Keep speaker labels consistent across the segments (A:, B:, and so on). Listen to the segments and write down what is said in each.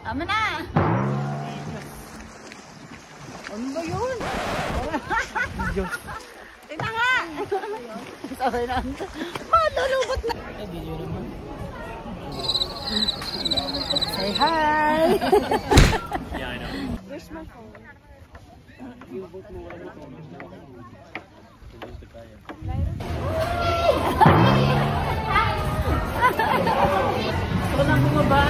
A: Tama na! Ano ba yun? Tingnan nga! Sabay na. Malulubot na! Say hi!
B: Yeah, I know.
A: Where's my phone? Gusto ko lang bumaba.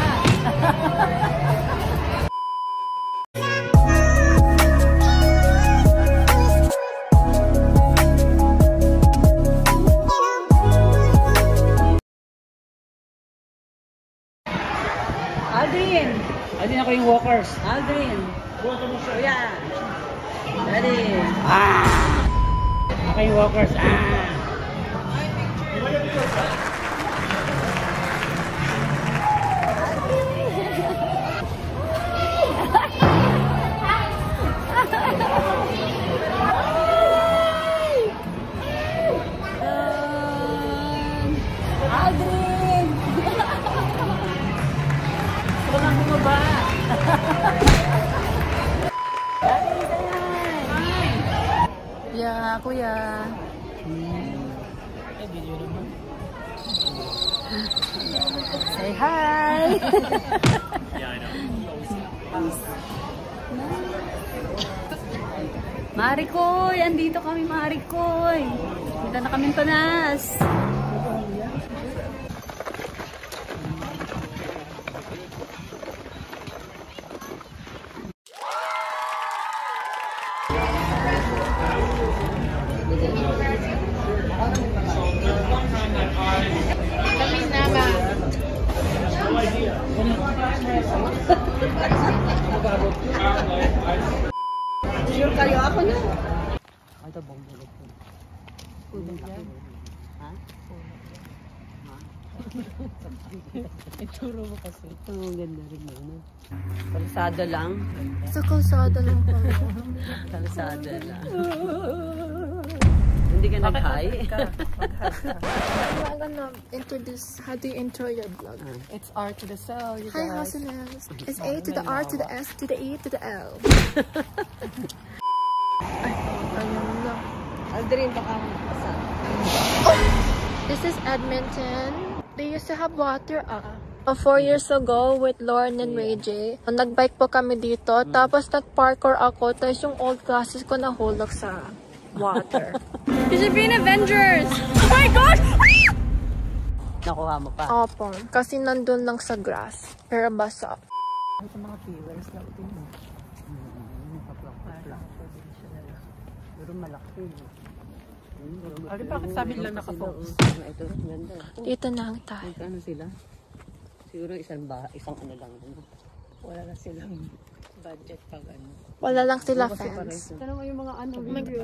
A: Aldrin!
B: Aldrin ako yung walkers.
A: Aldrin! Kuya! Daddy!
B: Ako yung walkers.
A: Aldrin! Gusto ko lang bumaba. Yeah, kuya. Say hi.
B: Yeah, I know.
A: Marikoy, andito kami, Marikoy. Dito na kami Panas. Kami nama. Sure kayo ako na.
B: Ito bong bulog ko.
A: Pudong yan.
B: Ha?
A: Ituro mo kasi.
B: Ito ang ganda rin mo, no?
A: Kalsada lang.
C: Sa kalsada lang po.
A: Kalsada lang. Hindi ka nag-hi?
C: I'm gonna introduce, how do you intro your vlog?
A: It's R to the cell, you
C: Hi,
A: guys.
C: Hasanas. It's A to the R to the S to the E to the L. Ayun na.
A: Aldrin, baka makasa.
C: This is Edmonton. They used to have water, 4 years ago with Lauren and Ray J. Nagbike po kami dito. Tapos nag-parkour ako. Tapos yung old classes ko nahulog sa water.
A: You should be in Avengers! Oh my gosh! Nakuha mo pa.
C: Opo. Kasi nandun lang sa grass. Pero basa.
A: Ito mga viewers lang ito mo. Pero malaki. Ay, bakit sabi nila nakafocus? Ito, ganda.
C: Dito na lang tayo.
A: Ano sila? Siguro isang ano lang. Wala na silang budget pag ano.
C: Wala lang sila fans.
A: Tanong mo yung mga ano,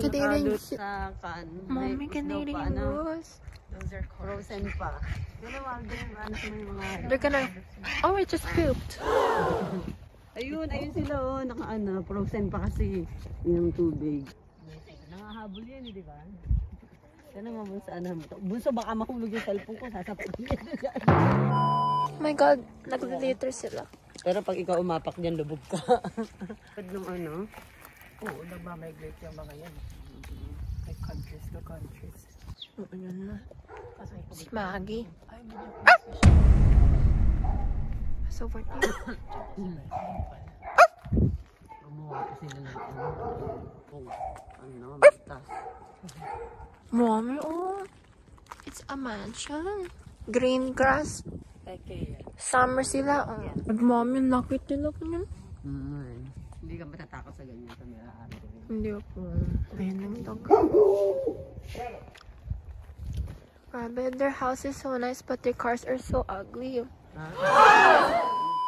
C: Canadian
A: sa can.
C: Mommy, Canadian Rose.
A: Those are frozen pa. Dalawa din, ano yung mga...
C: They're gonna... Oh, it just pooped.
A: Ayun sila oh, naka-ano, frozen pa kasi yung tubig. Nangahabol yan, di ba? Sana nga bunso, bunso baka mahulog yung cellphone ko, sasapakin yan.
C: Oh my God, nag-liter sila.
A: Pero pag ikaw umapak dyan, lubog ka. Nung ano?
B: Oo, nagmamigrate yung mga yan. Like countries to countries.
C: Ano na? Si Maggie.
B: Ay, medyo.
C: So what you?
A: Gumawa pa sila ng ano, bastas.
C: Mommy, oh. It's a mansion. Green grass.
A: Okay.
C: Summer sila, oh. Mommy, laki nila ko yun.
A: Hindi ka matatakot sa ganyan sa may-ari.
C: Hindi ako. Ayun lang dog. Grabe, their house is so nice but their cars are so ugly.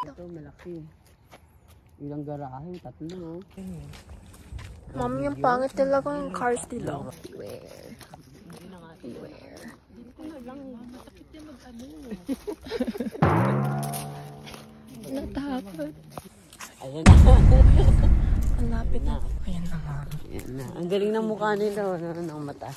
A: Ito malaki. Ilang garahe, 3.
C: Mommy, yung pangit nila ko yung cars nila. Beware. Beware. Natakot.
A: Ayan na.
C: Ang lapit na. Ayan na nga.
A: Ayan na. Ang galing ng mukha nila, ng mata.